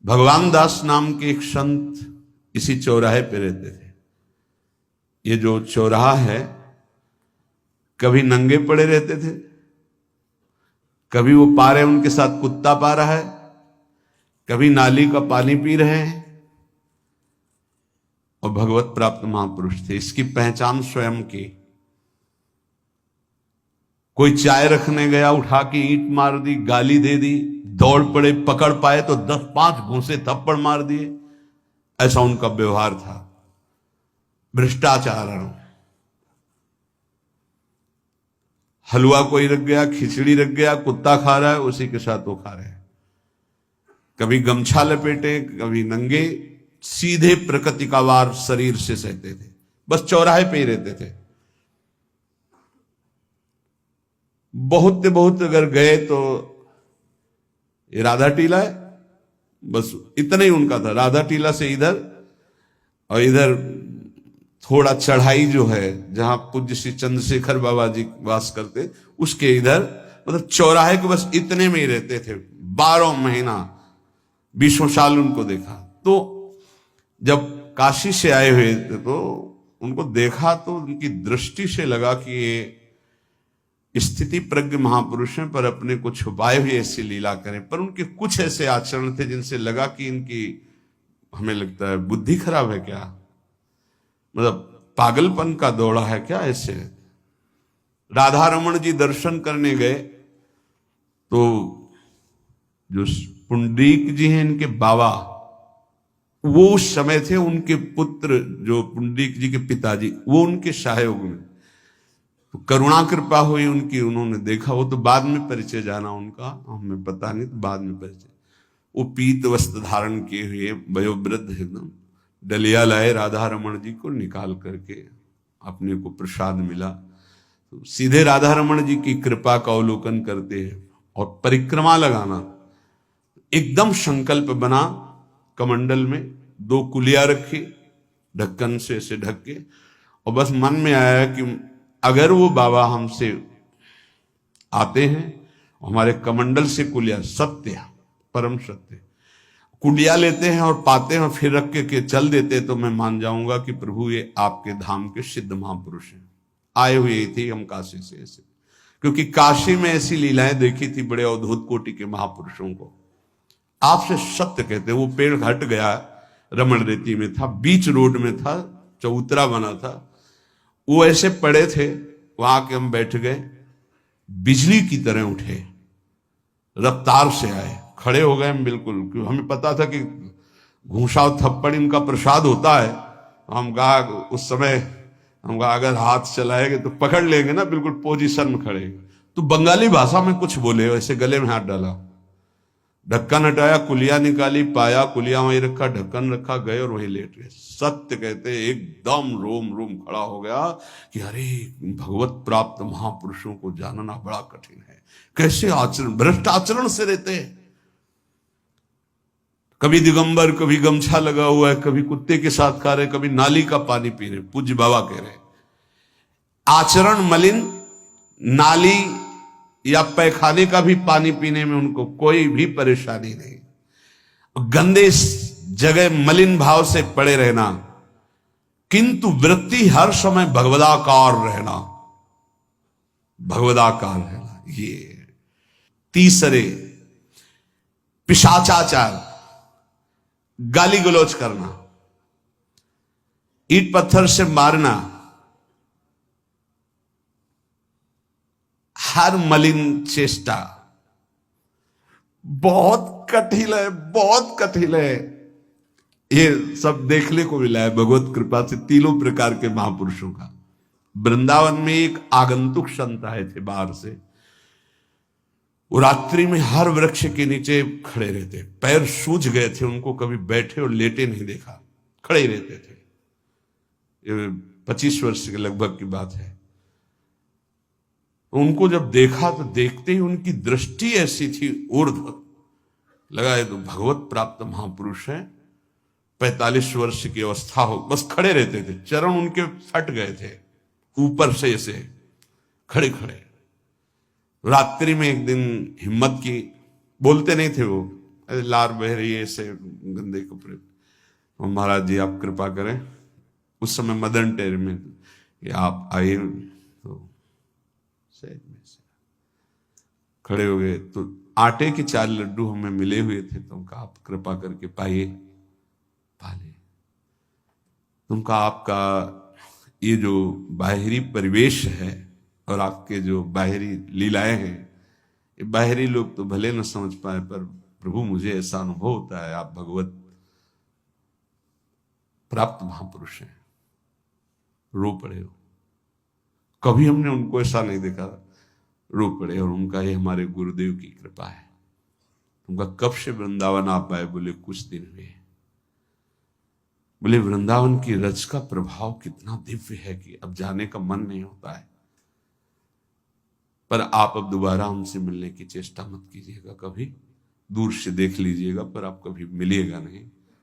भगवान दास नाम के एक संत इसी चौराहे पे रहते थे। ये जो चौराहा है, कभी नंगे पड़े रहते थे, कभी वो पा रहे उनके साथ कुत्ता पा रहा है, कभी नाली का पानी पी रहे हैं, और भगवत प्राप्त महापुरुष थे। इसकी पहचान स्वयं की। कोई चाय रखने गया, उठा के ईंट मार दी, गाली दे दी, दौड़ पड़े, पकड़ पाए तो 10-5 घूंसे थप्पड़ मार दिए। ऐसा उनका व्यवहार था, भ्रष्टाचार। हलवा कोई रख गया, खिचड़ी रख गया, कुत्ता खा रहा है, उसी के साथ वो खा रहे हैं। कभी गमछा लपेटे, कभी नंगे, सीधे प्रकृति का वार शरीर से सहते थे। बस चौराहे पे ही रहते थे। बहुत अगर गए तो ये राधा टीला है, बस इतना ही उनका था। राधा टीला से इधर, और इधर थोड़ा चढ़ाई जो है जहां पूज्य श्री चंद्रशेखर बाबा जी वास करते, उसके इधर, मतलब चौराहे के बस इतने में ही रहते थे 12 महीना, 20 साल उनको देखा। तो जब काशी से आए हुए थे तो उनको देखा तो उनकी दृष्टि से लगा कि ये स्थिति प्रज्ञ महापुरुष हैं, पर अपने को छुपाए हुए ऐसी लीला करें। पर उनके कुछ ऐसे आचरण थे जिनसे लगा कि इनकी, हमें लगता है, बुद्धि खराब है क्या, मतलब पागलपन का दौड़ा है क्या। ऐसे राधा रमन जी दर्शन करने गए तो जो पुंडरीक जी हैं, इनके बाबा, वो उस समय थे, उनके पुत्र जो पुंडरीक जी के पिताजी, वो उनके सहयोग में। तो करुणा कृपा हुई उनकी, उन्होंने देखा। वो तो बाद में परिचय जाना उनका, हमें पता नहीं, तो बाद में परिचय। वो पीत वस्त्र धारण किए हुए वयोवृद्ध एकदम डलिया लाए, राधा रमन जी को निकाल करके अपने को प्रसाद मिला। तो सीधे राधा रमन जी की कृपा का अवलोकन करते हैं और परिक्रमा लगाना। एकदम संकल्प बना, कमंडल में 2 कुलिया रखी, ढक्कन से ऐसे ढक के, और बस मन में आया कि अगर वो बाबा हमसे आते हैं, हमारे कमंडल से कुलिया, सत्य, परम सत्य, कुलिया लेते हैं और पाते हैं और फिर रख के चल देते, तो मैं मान जाऊंगा कि प्रभु ये आपके धाम के सिद्ध महापुरुष हैं, आए हुए थे हम काशी से ऐसे। क्योंकि काशी में ऐसी लीलाएं देखी थी बड़े अद्भुत कोटि के महापुरुषों को। आपसे सत्य कहते हैं, वो पेड़ हट गया, रमण रेती में था, बीच रोड में था, चबूतरा बना था, वो ऐसे पड़े थे, वहां के हम बैठ गए, बिजली की तरह उठे, रफ्तार से आए, खड़े हो गए हम बिल्कुल, क्योंकि हमें पता था कि घूंसा और थप्पड़ इनका प्रसाद होता है। हम कहा उस समय, हम कहा अगर हाथ चलाएंगे तो पकड़ लेंगे ना, बिल्कुल पोजीशन में खड़े। तो बंगाली भाषा में कुछ बोले, वैसे गले में हाथ डाला, ढक्कन हटाया, कुलिया निकाली, पाया, कुलिया वहीं रखा, ढक्कन रखा, गए और वहीं लेट गए। सत्य कहते एकदम रोम रोम खड़ा हो गया कि अरे, भगवत प्राप्त महापुरुषों को जानना बड़ा कठिन है। कैसे आचरण, भ्रष्ट आचरण से रहते हैं। कभी दिगंबर, कभी गमछा लगा हुआ है, कभी कुत्ते के साथ खा रहे, कभी नाली का पानी पी रहे। पूज्य बाबा कह रहे आचरण मलिन, नाली या पैखाने का भी पानी पीने में उनको कोई भी परेशानी नहीं। गंदे जगह मलिन भाव से पड़े रहना, किंतु वृत्ति हर समय भगवदाकार रहना, भगवदाकार रहना। ये तीसरे, पिशाचाचार, गाली गलौज करना, ईंट पत्थर से मारना, हर मलिन चेष्टा बहुत कठिन है, बहुत कठिन है। ये सब देखने को मिला है भगवत कृपा से तीनों प्रकार के महापुरुषों का। वृंदावन में एक आगंतुक संत आए थे बाहर से, वो रात्रि में हर वृक्ष के नीचे खड़े रहते, पैर सूज गए थे, उनको कभी बैठे और लेटे नहीं देखा, खड़े ही रहते थे। ये 25 वर्ष के लगभग की बात है। उनको जब देखा तो देखते ही उनकी दृष्टि ऐसी थी ऊर्ध्व, लगा ये तो भगवत प्राप्त महापुरुष है। 45 वर्ष की अवस्था हो, बस खड़े रहते थे, चरण उनके फट गए थे ऊपर से ऐसे खड़े खड़े। रात्रि में एक दिन हिम्मत की, बोलते नहीं थे वो, ऐसे लार बह रही है ऐसे गंदे कपड़े। तो महाराज जी आप कृपा करें, उस समय मदन टेर में कि आप आइए, तो सहज में से खड़े हो गए। तो आटे के 4 लड्डू हमें मिले हुए थे, तो उनका आप कृपा करके पाइए, पाले। तुमका आपका ये जो बाहरी परिवेश है और आपके जो बाहरी लीलाएं हैं, ये बाहरी लोग तो भले न समझ पाए, पर प्रभु मुझे ऐसा अनुभव होता है आप भगवत प्राप्त महापुरुष हैं। रो पड़े हो, कभी हमने उनको ऐसा नहीं देखा, रो पड़े। और उनका ये हमारे गुरुदेव की कृपा है। उनका कब से वृंदावन आप आए? बोले कुछ दिन हुए। बोले वृंदावन की रज का प्रभाव कितना दिव्य है कि अब जाने का मन नहीं होता है। पर आप अब दोबारा हमसे मिलने की चेष्टा मत कीजिएगा, कभी दूर से देख लीजिएगा, पर आप कभी मिलिएगा नहीं।